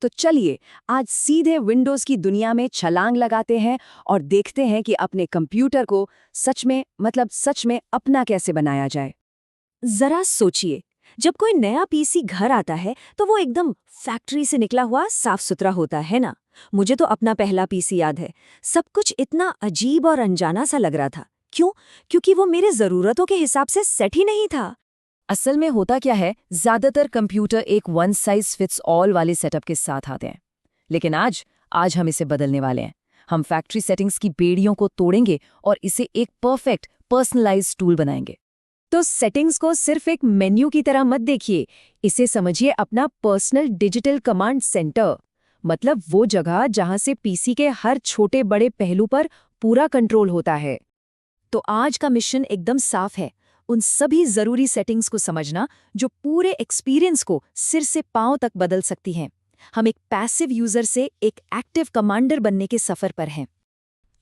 तो चलिए आज सीधे विंडोज की दुनिया में छलांग लगाते हैं और देखते हैं कि अपने कंप्यूटर को सच में अपना कैसे बनाया जाए। जरा सोचिए, जब कोई नया पीसी घर आता है तो वो एकदम फैक्ट्री से निकला हुआ साफ सुथरा होता है ना। मुझे तो अपना पहला पीसी याद है। सब कुछ इतना अजीब और अनजाना सा लग रहा था। क्यों? क्योंकि वो मेरे जरूरतों के हिसाब से सेट ही नहीं था। असल में होता क्या है, ज्यादातर कंप्यूटर एक वन साइज फिट्स ऑल वाले सेटअप के साथ आते हैं। लेकिन आज हम इसे बदलने वाले हैं। हम फैक्ट्री सेटिंग्स की बेड़ियों को तोड़ेंगे और इसे एक परफेक्ट पर्सनलाइज्ड टूल बनाएंगे। तो सेटिंग्स को सिर्फ एक मेन्यू की तरह मत देखिए, इसे समझिए अपना पर्सनल डिजिटल कमांड सेंटर। मतलब वो जगह जहां से पीसी के हर छोटे बड़े पहलू पर पूरा कंट्रोल होता है। तो आज का मिशन एकदम साफ है, उन सभी जरूरी सेटिंग्स को समझना जो पूरे एक्सपीरियंस को सिर से पांव तक बदल सकती हैं। हम एक पैसिव यूजर से एक एक्टिव कमांडर बनने के सफर पर हैं।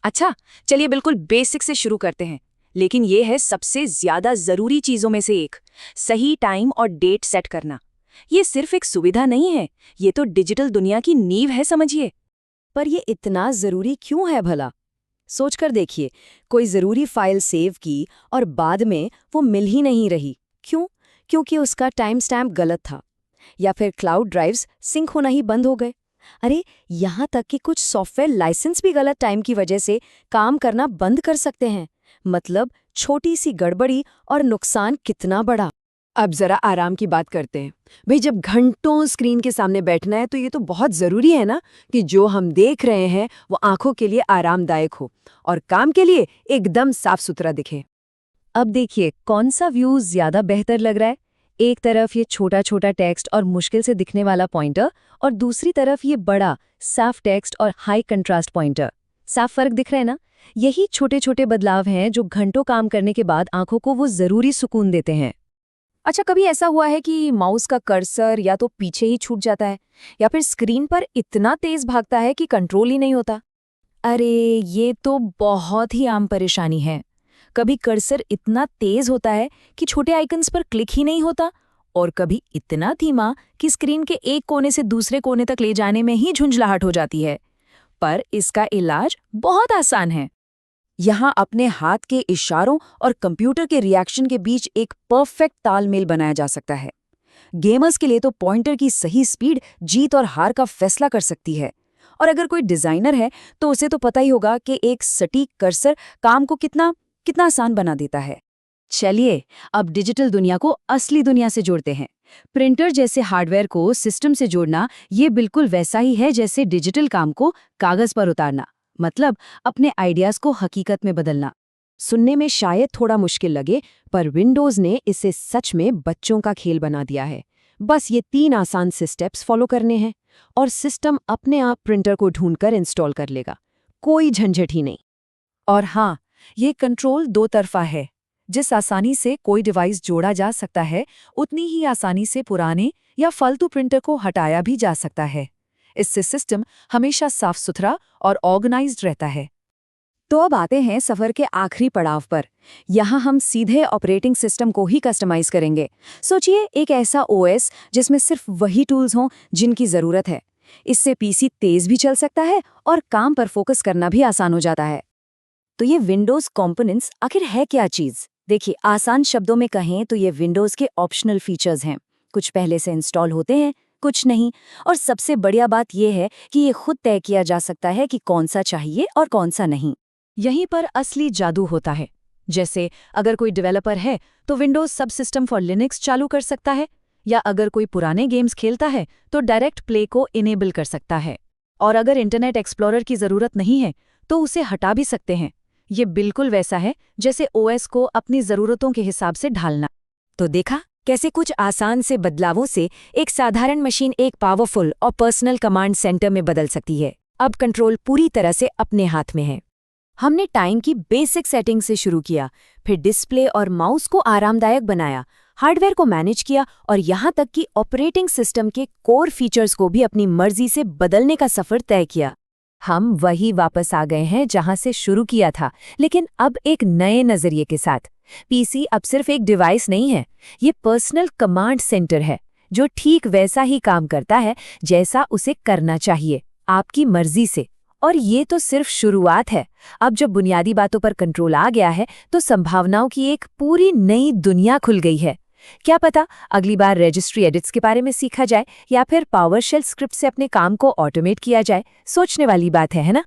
अच्छा, चलिए बिल्कुल बेसिक से शुरू करते हैं। लेकिन ये है सबसे ज्यादा जरूरी चीजों में से एक, सही टाइम और डेट सेट करना। ये सिर्फ एक सुविधा नहीं है, ये तो डिजिटल दुनिया की नींव है, समझिए। पर ये इतना जरूरी क्यों है भला? सोचकर देखिए, कोई जरूरी फाइल सेव की और बाद में वो मिल ही नहीं रही। क्यों? क्योंकि उसका टाइम स्टैम्प गलत था, या फिर क्लाउड ड्राइव्स सिंक होना ही बंद हो गए। अरे, यहाँ तक कि कुछ सॉफ्टवेयर लाइसेंस भी गलत टाइम की वजह से काम करना बंद कर सकते हैं। मतलब छोटी सी गड़बड़ी और नुकसान कितना बड़ा। अब जरा आराम की बात करते हैं। भाई, जब घंटों स्क्रीन के सामने बैठना है तो ये तो बहुत जरूरी है ना कि जो हम देख रहे हैं वो आंखों के लिए आरामदायक हो और काम के लिए एकदम साफ सुथरा दिखे। अब देखिए कौन सा व्यू ज्यादा बेहतर लग रहा है। एक तरफ ये छोटा छोटा टेक्स्ट और मुश्किल से दिखने वाला पॉइंटर, और दूसरी तरफ ये बड़ा साफ टेक्स्ट और हाई कंट्रास्ट पॉइंटर। साफ फर्क दिख रहा है ना? यही छोटे छोटे बदलाव हैं जो घंटों काम करने के बाद आंखों को वो जरूरी सुकून देते हैं। अच्छा, कभी ऐसा हुआ है कि माउस का कर्सर या तो पीछे ही छूट जाता है या फिर स्क्रीन पर इतना तेज भागता है कि कंट्रोल ही नहीं होता? अरे, ये तो बहुत ही आम परेशानी है। कभी कर्सर इतना तेज होता है कि छोटे आइकन्स पर क्लिक ही नहीं होता, और कभी इतना धीमा कि स्क्रीन के एक कोने से दूसरे कोने तक ले जाने में ही झुंझलाहट हो जाती है। पर इसका इलाज बहुत आसान है। यहाँ अपने हाथ के इशारों और कंप्यूटर के रिएक्शन के बीच एक परफेक्ट तालमेल बनाया जा सकता है। गेमर्स के लिए तो पॉइंटर की सही स्पीड जीत और हार का फैसला कर सकती है। और अगर कोई डिजाइनर है तो उसे तो पता ही होगा कि एक सटीक कर्सर काम को कितना आसान बना देता है। चलिए अब डिजिटल दुनिया को असली दुनिया से जोड़ते हैं। प्रिंटर जैसे हार्डवेयर को सिस्टम से जोड़ना ये बिल्कुल वैसा ही है जैसे डिजिटल काम को कागज पर उतारना। मतलब अपने आइडियाज को हकीकत में बदलना। सुनने में शायद थोड़ा मुश्किल लगे, पर विंडोज ने इसे सच में बच्चों का खेल बना दिया है। बस ये 3 आसान से स्टेप्स फॉलो करने हैं और सिस्टम अपने आप प्रिंटर को ढूंढकर इंस्टॉल कर लेगा। कोई झंझट ही नहीं। और हाँ, ये कंट्रोल 2 तरफा है। जिस आसानी से कोई डिवाइस जोड़ा जा सकता है, उतनी ही आसानी से पुराने या फालतू प्रिंटर को हटाया भी जा सकता है। इससे सिस्टम हमेशा साफ सुथरा और ऑर्गेनाइज्ड रहता है। तो अब आते हैं सफर के आखिरी पड़ाव पर। यहाँ हम सीधे ऑपरेटिंग सिस्टम को ही कस्टमाइज करेंगे। सोचिए, एक ऐसा ओएस जिसमें सिर्फ वही टूल्स हों जिनकी जरूरत है। इससे पीसी तेज भी चल सकता है और काम पर फोकस करना भी आसान हो जाता है। तो ये विंडोज कंपोनेंट्स आखिर है क्या चीज? देखिए, आसान शब्दों में कहें तो ये विंडोज के ऑप्शनल फीचर्स हैं। कुछ पहले से इंस्टॉल होते हैं, कुछ नहीं। और सबसे बढ़िया बात यह है कि ये खुद तय किया जा सकता है कि कौन सा चाहिए और कौन सा नहीं। यहीं पर असली जादू होता है। जैसे अगर कोई डेवलपर है तो विंडोज सब सिस्टम फॉर लिनक्स चालू कर सकता है, या अगर कोई पुराने गेम्स खेलता है तो डायरेक्ट प्ले को इनेबल कर सकता है। और अगर इंटरनेट एक्सप्लोरर की जरूरत नहीं है तो उसे हटा भी सकते हैं। ये बिल्कुल वैसा है जैसे ओएस को अपनी जरूरतों के हिसाब से ढालना। तो देखा कैसे कुछ आसान से बदलावों से एक साधारण मशीन एक पावरफुल और पर्सनल कमांड सेंटर में बदल सकती है। अब कंट्रोल पूरी तरह से अपने हाथ में है। हमने टाइम की बेसिक सेटिंग से शुरू किया, फिर डिस्प्ले और माउस को आरामदायक बनाया, हार्डवेयर को मैनेज किया और यहाँ तक कि ऑपरेटिंग सिस्टम के कोर फीचर्स को भी अपनी मर्जी से बदलने का सफर तय किया। हम वही वापस आ गए हैं जहां से शुरू किया था, लेकिन अब एक नए नजरिए के साथ। पीसी अब सिर्फ एक डिवाइस नहीं है, ये पर्सनल कमांड सेंटर है जो ठीक वैसा ही काम करता है जैसा उसे करना चाहिए, आपकी मर्जी से। और ये तो सिर्फ शुरुआत है। अब जब बुनियादी बातों पर कंट्रोल आ गया है तो संभावनाओं की एक पूरी नई दुनिया खुल गई है। क्या पता अगली बार रजिस्ट्री एडिट्स के बारे में सीखा जाए या फिर पावरशेल स्क्रिप्ट से अपने काम को ऑटोमेट किया जाए। सोचने वाली बात है ना?